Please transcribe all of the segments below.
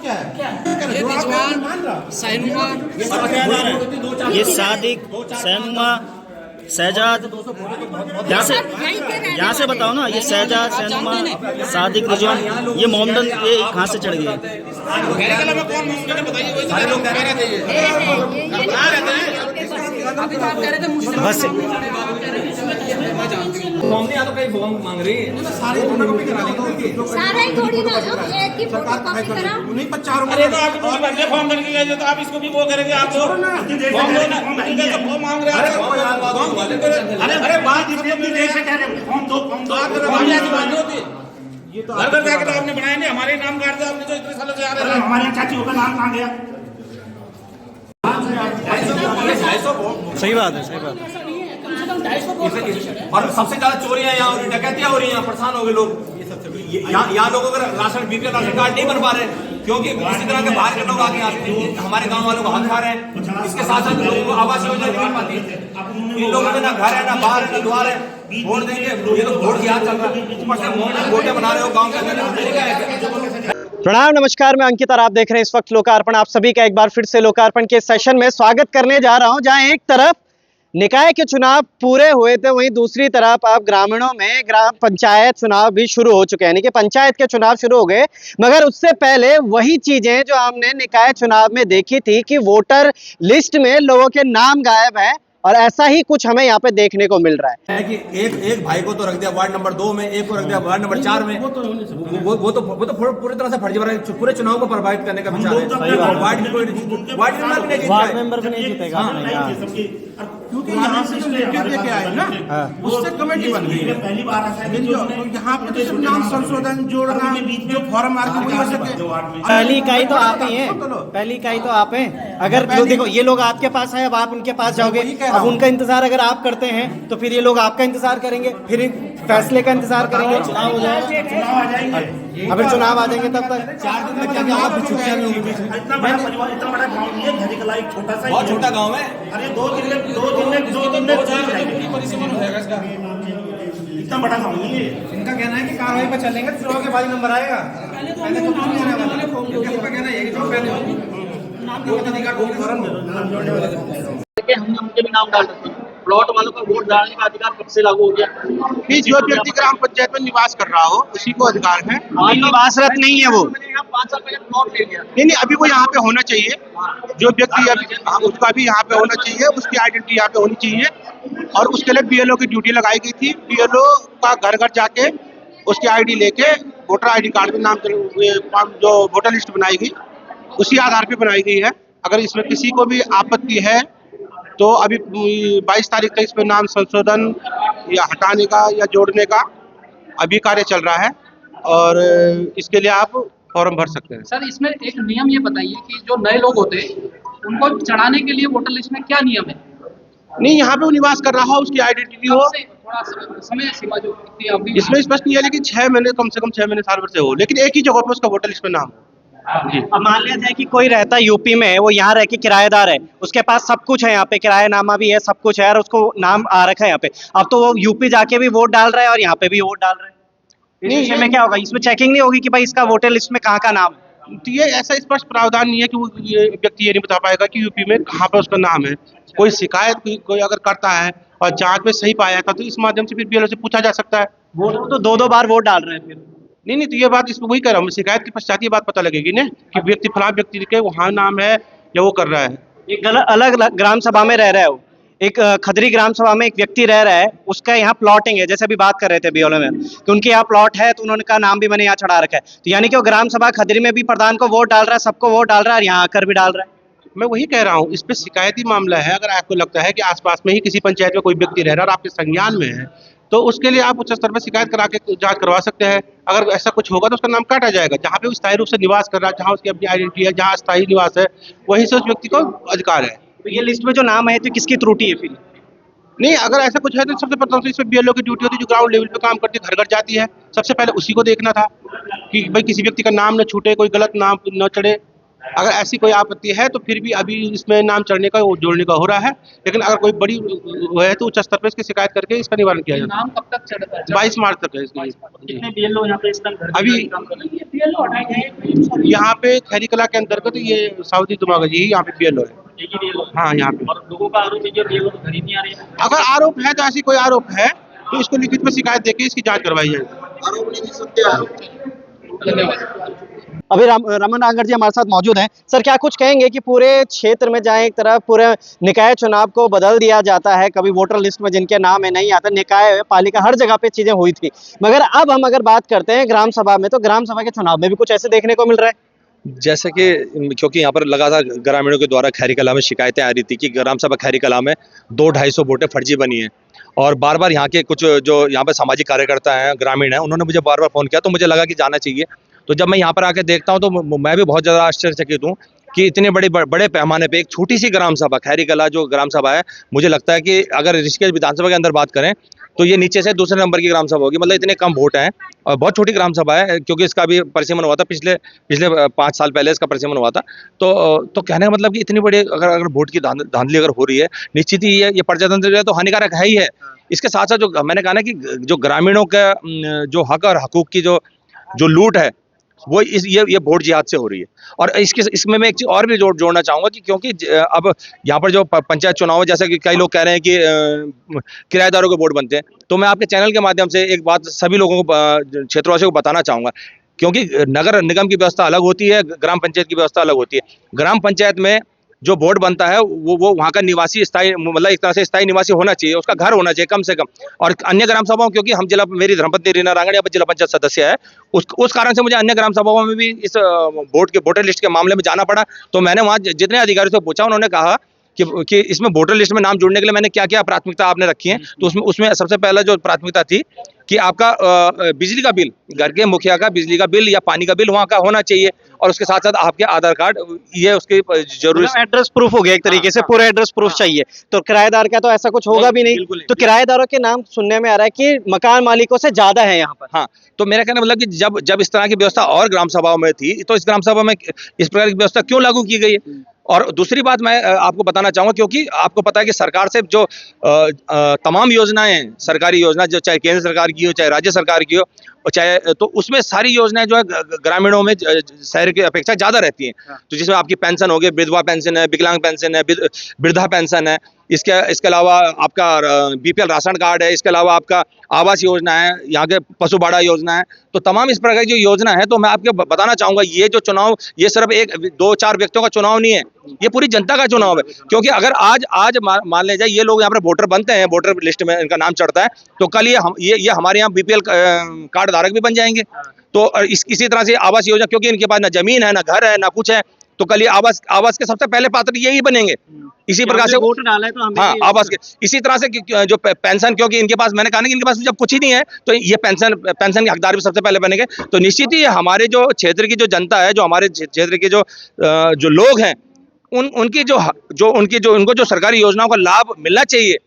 क्या है? ये रिजवान, सैनुमा, ये सादिक, सैनुमा, शहजाद, यहाँ से बताओ ना। ये शहजाद, सैनुमा, सादिक, रिजवान, ये मोहम्मदन, ये कहाँ से चढ़ गए? बस मांग रही है सारे थोड़ी ना एक ही फोटो कॉपी कराओ। नहीं पर चारों अरे तो आप कुछ बंदे फॉर्म भर के गए तो आप इसको भी वो करेंगे। आप लोग फॉर्म दो ना, फॉर्म मांग रहे हैं। अरे बात फॉर्म दो होती घर घर जाकर आपने बनाए नहीं, हमारे नाम काट दो। आपने जो इतने सालों से आ रहे हैं, हमारे चाची का नाम कहाँ गया? सही बात है, सही बात है। और सबसे ज्यादा चोरियां यहाँ हो रही, डकैतियां हो रही हैं, परेशान हो गए लोग। यहाँ लोगों का राशन बीपीएल राशन कार्ड नहीं बन पा रहे क्योंकि इसी तरह के बाहर के लोग आके हमारे गांव वालों को हाथ खा रहे हैं। इसके साथ साथ लोगों को आवास योजना नहीं मिल पाती है। इन लोगों में ना घर है, ना बाहर है, ना द्वार है। वोट देंगे, ये तो वोट की याद चल रहा है। वोटे बना रहे हो गाँव के अंदर। प्रणाम, नमस्कार, मैं अंकित और आप देख रहे हैं इस वक्त लोकार्पण। आप सभी का एक बार फिर से लोकार्पण के सेशन में स्वागत करने जा रहा हूं, जहां एक तरफ निकाय के चुनाव पूरे हुए थे, वहीं दूसरी तरफ आप ग्रामीणों में ग्राम पंचायत चुनाव भी शुरू हो चुके हैं। यानी कि पंचायत के चुनाव शुरू हो गए, मगर उससे पहले वही चीजें जो हमने निकाय चुनाव में देखी थी कि वोटर लिस्ट में लोगों के नाम गायब है, और ऐसा ही कुछ हमें यहाँ पे देखने को मिल रहा है कि एक भाई को तो रख दिया वार्ड नंबर 2 में, एक को रख दिया वार्ड नंबर 4 में। वो तो पूरी तरह से फर्जीवाड़ा, पूरे चुनाव को प्रभावित करने का विचार है। वार्ड मेंबर भी नहीं जीतेगा क्योंकि यहाँ से जो लेटर लेके आए ना, उससे कमेटी बन गई है। पहली बार यहाँ पे तो सब नाम संशोधन जोड़ना, जो फॉर्म आ रहे हैं पहली इकाई तो आप ही हैं, पहली इकाई तो आप हैं। अगर देखो ये लोग आपके पास है, अब आप उनके पास जाओगे, अब उनका इंतजार अगर आप करते हैं तो फिर ये लोग आपका इंतजार करेंगे, फिर फैसले का इंतजार करेंगे। चुनाव हो जाएगा, अगर चुनाव आ जाएंगे तब तक 4 दिन में क्या आप भी छुट्टियां नहीं होंगी। इतना बड़ा परिवार, इतना बड़ा गाँव नहीं है, धरी कला एक छोटा सा, बहुत छोटा गाँव है। अरे 2 दिन में इतना बड़ा गाँव नहीं है। इनका कहना है कि कार्रवाई पर चलेंगे, चुनाव के बाद नंबर आएगा। पहले तो नाम नहीं आने वाला। उनका कहना है कि जो पहले हमने उनके भी नाम डाल रखे हैं। प्लॉट वालों का वोट डालने का अधिकार कब से लागू हो गया? कि जो व्यक्ति ग्राम पंचायत में निवास कर रहा हो उसी को अधिकार है। निवासरत नहीं है वो। 5 साल पहले प्लॉट ले लिया। नहीं, अभी वो यहाँ पे होना चाहिए। जो व्यक्ति अभी उसका भी यहाँ पे होना चाहिए, उसकी आइडेंटिटी यहाँ पे होनी चाहिए। और उसके लिए बीएलओ की ड्यूटी लगाई गई थी। बीएलओ का घर घर जाके उसकी आईडी लेके वोटर आईडी कार्ड में नाम जो वोटर लिस्ट बनाई गई उसी आधार पे बनाई गई है। अगर इसमें किसी को भी आपत्ति है तो अभी 22 तारीख तक इसमें नाम संशोधन या हटाने का या जोड़ने का अभी कार्य चल रहा है, और इसके लिए आप फॉर्म भर सकते हैं। सर इसमें एक नियम ये बताइए कि जो नए लोग होते हैं उनको चढ़ाने के लिए वोटर लिस्ट में क्या नियम है? नहीं, यहाँ पे वो निवास कर रहा हो, उसकी आइडेंटिटी हो। थोड़ा समय सीमा जो अवधि इसमें स्पष्ट नहीं है, लेकिन 6 महीने, कम से कम 6 महीने साल भर से हो, लेकिन एक ही जगह पर उसका वोटर लिस्ट में नाम हो। अब मान लिया जाए कि कोई रहता है यूपी में, वो यहाँ रह के किराएदार है, उसके पास सब कुछ है, यहाँ पे किरायानामा भी है, सब कुछ है, और उसको नाम आ रखा है यहाँ पे। अब तो वो यूपी जाके भी वोट डाल रहा है और यहाँ पे भी वोट डाल रहा है। नहीं, इसमें क्या होगा? इसमें चेकिंग नहीं होगी कि भाई इसका वोटर लिस्ट में कहाँ का नाम है? तो ये ऐसा स्पष्ट प्रावधान नहीं है कि वो ये व्यक्ति ये नहीं बता पाएगा कि यूपी में कहाँ पर उसका नाम है। कोई शिकायत कोई अगर करता है और जांच में सही पाया था तो इस माध्यम से फिर बीएलओ से पूछा जा सकता है। वो तो 2-2 बार वोट डाल रहे हैं फिर। नहीं, तो ये बात इसमें वही कह रहा हूँ, शिकायत के पश्चात ये बात पता लगेगी ना कि व्यक्ति फलां व्यक्ति के वहाँ नाम है या वो कर रहा है। एक अलग ग्राम सभा में रह रहा है वो, एक खदरी ग्राम सभा में एक व्यक्ति रह रहा है, उसका यहाँ प्लॉटिंग है, जैसे अभी बात कर रहे थे बीओलो में कि उनके यहाँ प्लॉट है, तो उन्होंने कहा नाम भी मैंने यहाँ चढ़ा रखा है। तो यानी कि वो ग्राम सभा खदरी में भी प्रधान को वोट डाल रहा है, सबको वोट डाल रहा है, और यहाँ आकर भी डाल रहा है। मैं वही कह रहा हूँ, इस पे शिकायती मामला है। अगर आपको लगता है कि आसपास में ही किसी पंचायत में कोई व्यक्ति रह रहा है और आपके संज्ञान में है, तो उसके लिए आप उच्च स्तर पर शिकायत करा के जांच करवा सकते हैं। अगर ऐसा कुछ होगा तो उसका नाम काटा जाएगा। जहाँ पे स्थायी रूप से निवास कर रहा है, जहाँ उसकी अपनी आइडेंटिटी है, जहाँ स्थायी निवास है, वहीं से उस व्यक्ति को अधिकार है। तो ये लिस्ट में जो नाम है तो किसकी त्रुटि है फिर? नहीं, अगर ऐसा कुछ है तो सबसे प्रथम से इसमें बीएलओ की ड्यूटी होती है, जो ग्राउंड लेवल पे काम करती है, घर घर जाती है। सबसे पहले उसी को देखना था कि भाई किसी व्यक्ति का नाम न छूटे, कोई गलत नाम न चढ़े। अगर ऐसी कोई आपत्ति है तो फिर भी अभी इसमें नाम चढ़ने का जोड़ने का हो रहा है, लेकिन अगर कोई बड़ी वो है तो उच्च स्तर पर इसकी शिकायत करके इसका निवारण किया जाए। नाम कब तक चढ़ता है? 22 मार्च तक है इसके लिए। कितने बीएलओ यहाँ पे इस टाइम अभी काम कर रहे हैं? यहाँ पे खैरी कला के अंतर्गत ये साउदी दुमागा जी यहाँ पे बीएलओ है। एक ही बीएलओ। हाँ, यहाँ पे। और लोगों का आरोप है कि बीएलओ तो घर ही नहीं आ रहे हैं। अगर आरोप है तो ऐसी कोई आरोप है तो इसको लिखित में शिकायत देके इसकी जांच करवाई जाएगी। आरोप नहीं सकते आरोप। धन्यवाद। अभी रमन नागर जी हमारे साथ मौजूद हैं। सर, क्या कुछ कहेंगे कि पूरे क्षेत्र में जहाँ एक तरफ पूरे निकाय चुनाव को बदल दिया जाता है, कभी वोटर लिस्ट में जिनके नाम है नहीं आता, निकाय पालिका हर जगह पे चीजें हुई थी, मगर अब हम अगर बात करते हैं ग्राम सभा में, तो ग्राम सभा के चुनाव में भी कुछ ऐसे देखने को मिल रहा है? जैसे कि क्योंकि यहाँ पर लगातार ग्रामीणों के द्वारा खैरी कला में शिकायतें आ रही थी कि ग्राम सभा खैरी कला में 200-250 वोटें फर्जी बनी हैं, और बार बार यहाँ के कुछ जो यहाँ पर सामाजिक कार्यकर्ता हैं, ग्रामीण हैं, उन्होंने मुझे बार बार फ़ोन किया, तो मुझे लगा कि जाना चाहिए। तो जब मैं यहाँ पर आके देखता हूँ तो मैं भी बहुत ज़्यादा आश्चर्यचकित हूँ कि इतने बड़े पैमाने पे एक छोटी सी ग्राम सभा खैरी कला जो ग्राम सभा है, मुझे लगता है कि अगर ऋषिकेश विधानसभा के अंदर बात करें तो ये नीचे से दूसरे नंबर की ग्राम सभा होगी। मतलब इतने कम वोट हैं और बहुत छोटी ग्राम सभा है, क्योंकि इसका भी परिसीमन हुआ था पिछले 5 साल पहले इसका परिसीमन हुआ था। तो कहने का मतलब कि इतनी बड़ी अगर वोट की धांधली अगर हो रही है, निश्चित ही ये प्रजातंत्र तो हानिकारक है ही है। इसके साथ साथ जो मैंने कहा ना कि जो ग्रामीणों का जो हक और हकूक की जो लूट है, वो ये वोट जिहाद से हो रही है। और इसमें मैं एक चीज़ और भी जोड़ना चाहूँगा कि क्योंकि अब यहाँ पर जो पंचायत चुनाव है, जैसे कि कई लोग कह रहे हैं कि किराएदारों के वोट बनते हैं, तो मैं आपके चैनल के माध्यम से एक बात सभी लोगों को, क्षेत्रवासियों को बताना चाहूँगा, क्योंकि नगर निगम की व्यवस्था अलग होती है, ग्राम पंचायत की व्यवस्था अलग होती है। ग्राम पंचायत में जो वोट बनता है वो वहाँ का निवासी स्थायी, मतलब एक तरह से स्थायी निवासी होना चाहिए, उसका घर होना चाहिए कम से कम। और अन्य ग्राम सभाओं, क्योंकि मेरी धर्मपत्नी रीना रांगड़ यहाँ पर जिला पंचायत सदस्य है, उस कारण से मुझे अन्य ग्राम सभाओं में भी इस वोटर लिस्ट के मामले में जाना पड़ा। तो मैंने वहाँ जितने अधिकारियों से पूछा, उन्होंने कहा कि इसमें वोटर लिस्ट में नाम जोड़ने के लिए मैंने क्या क्या प्राथमिकता आपने रखी है। तो उसमें सबसे पहला जो प्राथमिकता थी कि आपका बिजली का बिल, घर के मुखिया का बिजली का बिल या पानी का बिल वहाँ का होना चाहिए, और उसके साथ साथ आपके आधार कार्ड, ये उसकी जरूरी एड्रेस प्रूफ हो गया एक तरीके से, पूरा एड्रेस प्रूफ चाहिए। तो किराएदार का तो ऐसा कुछ होगा भी नहीं। तो किराएदारों के नाम सुनने में आ रहा है कि मकान मालिकों से ज्यादा है यहाँ पर। हाँ, तो मेरा कहना मतलब कि जब इस तरह की व्यवस्था और ग्राम सभाओं में थी, तो इस ग्राम सभा में इस प्रकार की व्यवस्था क्यों लागू की गई है? और दूसरी बात मैं आपको बताना चाहूँगा, क्योंकि आपको पता है कि सरकार से जो तमाम योजनाएं, सरकारी योजना, जो चाहे केंद्र सरकार की हो, चाहे राज्य सरकार की हो, चाहे, तो उसमें सारी योजनाएं जो है ग्रामीणों में शहर की अपेक्षा ज़्यादा रहती हैं। तो जिसमें आपकी पेंशन हो गई, विधवा पेंशन है, विकलांग पेंशन है, वृद्धा पेंशन है, इसके अलावा आपका बीपीएल राशन कार्ड है, इसके अलावा आपका आवास योजना है, यहाँ के पशु बाड़ा योजना है। तो तमाम इस प्रकार की जो योजना है, तो मैं आपको बताना चाहूँगा, ये जो चुनाव, ये सिर्फ 1-2-4 व्यक्तियों का चुनाव नहीं है, ये पूरी जनता का चुनाव है। क्योंकि अगर आज मान ले जाए ये लोग यहाँ पर वोटर बनते हैं, वोटर लिस्ट में इनका नाम चढ़ता है, तो कल ये हमारे यहाँ बीपीएल कार्ड धारक भी बन जाएंगे। तो इसी तरह से आवास योजना, क्योंकि इनके पास ना जमीन है, ना घर है, ना कुछ है, तो कल ये आवास के सबसे पहले पात्र यही बनेंगे। इसी प्रकार से वोट डाला है तो हमें हाँ, आवास के इसी तरह से जो पेंशन, क्योंकि इनके पास, मैंने कहा ना कि इनके पास जब कुछ ही नहीं है, तो ये पेंशन के हकदार भी सबसे पहले बनेंगे। तो निश्चित ही हमारे जो क्षेत्र की जो जनता है, जो हमारे क्षेत्र के जो लोग हैं, उनको जो सरकारी योजनाओं का लाभ मिलना चाहिए,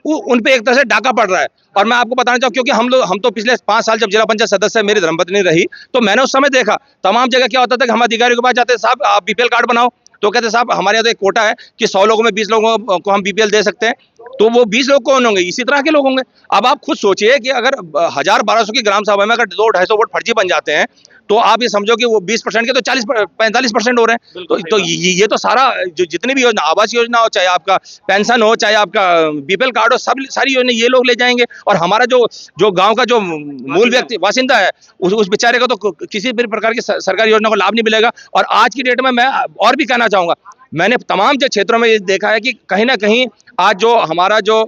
उन पे एक तरह से डाका पड़ रहा है। और मैं आपको बताना चाहूँ, क्योंकि हम तो पिछले 5 साल जब जिला पंचायत सदस्य मेरी धर्मपत्नी रही, तो मैंने उस समय देखा तमाम जगह क्या होता था कि हम अधिकारियों के पास जाते, साहब आप बीपीएल कार्ड बनाओ, तो कहते साहब हमारे यहाँ तो एक कोटा है कि 100 लोगों में 20 लोगों को हम बीपीएल दे सकते हैं। तो वो 20 लोग कौन होंगे? इसी तरह के लोग होंगे। अब आप खुद सोचिए कि अगर 1000-1200 की ग्राम सभा में अगर 200-250 वोट फर्जी बन जाते हैं, तो आप ये समझो कि वो 20% के तो 40-45% हो रहे हैं। तो ये तो सारा जो जितनी भी योजना, आवास योजना हो, चाहे आपका पेंशन हो, चाहे आपका बीपीएल कार्ड हो, सारी योजना ये लोग ले जाएंगे। और हमारा जो गांव का जो मूल व्यक्ति वासिंदा है, उस बेचारे को तो किसी भी प्रकार की सरकारी योजना का लाभ नहीं मिलेगा। और आज की डेट में मैं और भी कहना चाहूँगा, मैंने तमाम जो क्षेत्रों में ये देखा है कि कहीं ना कहीं आज जो हमारा जो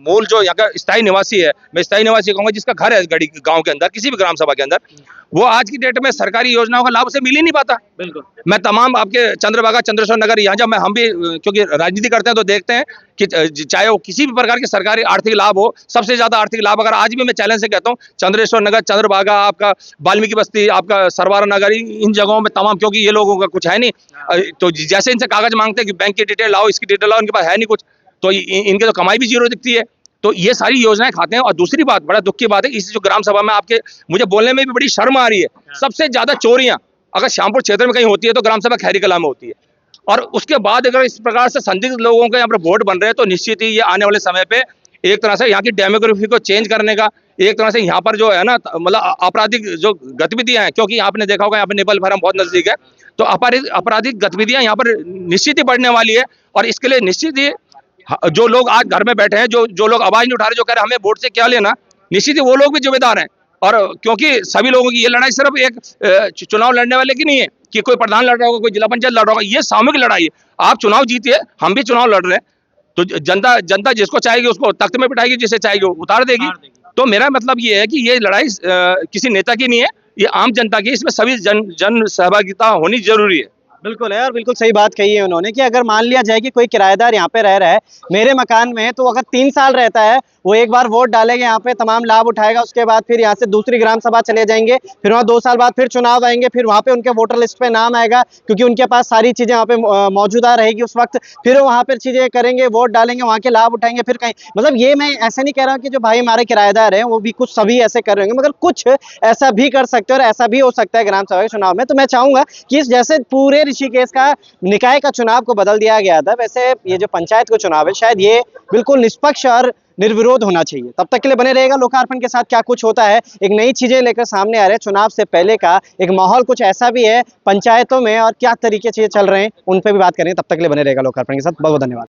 मूल जो यहाँ का स्थायी निवासी है, मैं स्थायी निवासी कहूँगा, जिसका घर है गढ़ी गांव के अंदर, किसी भी ग्राम सभा के अंदर, वो आज की डेट में सरकारी योजनाओं का लाभ से मिल ही नहीं पाता। बिल्कुल। मैं तमाम आपके चंद्रभागा, चंद्रेश्वर नगर, यहाँ जब हम भी क्योंकि राजनीति करते हैं, तो देखते हैं कि चाहे वो किसी भी प्रकार के सरकारी आर्थिक लाभ हो, सबसे ज्यादा आर्थिक लाभ अगर आज भी मैं चैलेंज से कहता हूँ, चंद्रेश्वर नगर, चंद्रभागा, आपका वाल्मीकि बस्ती, आपका सरवारा नगर, इन जगहों में तमाम, क्योंकि ये लोगों का कुछ है नहीं, तो जैसे इनसे कागज मांगते हैं कि बैंक की डिटेल लाओ, इसकी डिटेल लाओ, इनके पास है नहीं कुछ, तो इनके तो कमाई भी जीरो दिखती है। तो ये सारी योजनाएं खाते हैं। और दूसरी बात, बड़ा दुख की बात है, इस जो ग्राम सभा में मुझे बोलने में भी बड़ी शर्म आ रही है, सबसे ज्यादा चोरियां अगर श्यामपुर क्षेत्र में कहीं होती है तो ग्राम सभा खैरी कलां में होती है। और उसके बाद अगर इस प्रकार से संदिग्ध लोगों के यहाँ पर वोट बन रहे हैं तो निश्चित ही ये आने वाले समय पे एक तरह से यहाँ की डेमोग्राफी को चेंज करने का, एक तरह से यहाँ पर जो है ना मतलब आपराधिक जो गतिविधियां हैं, क्योंकि आपने देखा होगा यहाँ पे नेपाल फार्म बहुत नजदीक है, तो आपराधिक गतिविधियां यहाँ पर निश्चित ही बढ़ने वाली है। और इसके लिए निश्चित ही जो लोग आज घर में बैठे हैं, जो लोग आवाज नहीं उठा रहे, जो कह रहे हैं हमें वोट से क्या लेना, निश्चित ही वो लोग भी जिम्मेदार हैं। और क्योंकि सभी लोगों की ये लड़ाई सिर्फ एक चुनाव लड़ने वाले की नहीं है कि कोई प्रधान लड़ रहा होगा, कोई जिला पंचायत लड़ रहा होगा, ये सामूहिक लड़ाई है। आप चुनाव जीतिए, हम भी चुनाव लड़ रहे हैं, तो जनता जिसको चाहेगी उसको तख्त में बिठाएगी, जिसे चाहेगी उतार देगी। तो मेरा मतलब ये है कि ये लड़ाई किसी नेता की नहीं है, ये आम जनता की, इसमें सभी जन सहभागिता होनी जरूरी है। बिल्कुल है, और बिल्कुल सही बात कही है उन्होंने कि अगर मान लिया जाए कि कोई किराएदार यहाँ पे रह रहा है मेरे मकान में, तो अगर 3 साल रहता है, वो एक बार वोट डालेगा, यहाँ पे तमाम लाभ उठाएगा, उसके बाद फिर यहाँ से दूसरी ग्राम सभा चले जाएंगे, फिर वहाँ 2 साल बाद फिर चुनाव आएंगे, फिर वहाँ पे उनके वोटर लिस्ट पे नाम आएगा क्योंकि उनके पास सारी चीजें वहाँ पे मौजूदा रहेगी उस वक्त, फिर वहाँ पर चीजें करेंगे, वोट डालेंगे, वहाँ के लाभ उठाएंगे, फिर कहीं मतलब ये मैं ऐसा नहीं कह रहा हूँ कि जो भाई हमारे किराएदार हैं वो भी कुछ सभी ऐसे कर रहे होंगे, मगर कुछ ऐसा भी कर सकते हैं और ऐसा भी हो सकता है ग्राम सभा के चुनाव में। तो मैं चाहूंगा कि इस जैसे पूरे ऋषिकेश का निकाय का चुनाव को बदल दिया गया था, वैसे ये जो पंचायत का चुनाव है शायद ये बिल्कुल निष्पक्ष और निर्विरोध होना चाहिए। तब तक के लिए बने रहेगा लोकार्पण के साथ। क्या कुछ होता है, एक नई चीजें लेकर सामने आ रहे हैं, चुनाव से पहले का एक माहौल कुछ ऐसा भी है पंचायतों में और क्या तरीके से चल रहे हैं उन पर भी बात करेंगे। तब तक के लिए बने रहेगा लोकार्पण के साथ। बहुत बहुत धन्यवाद।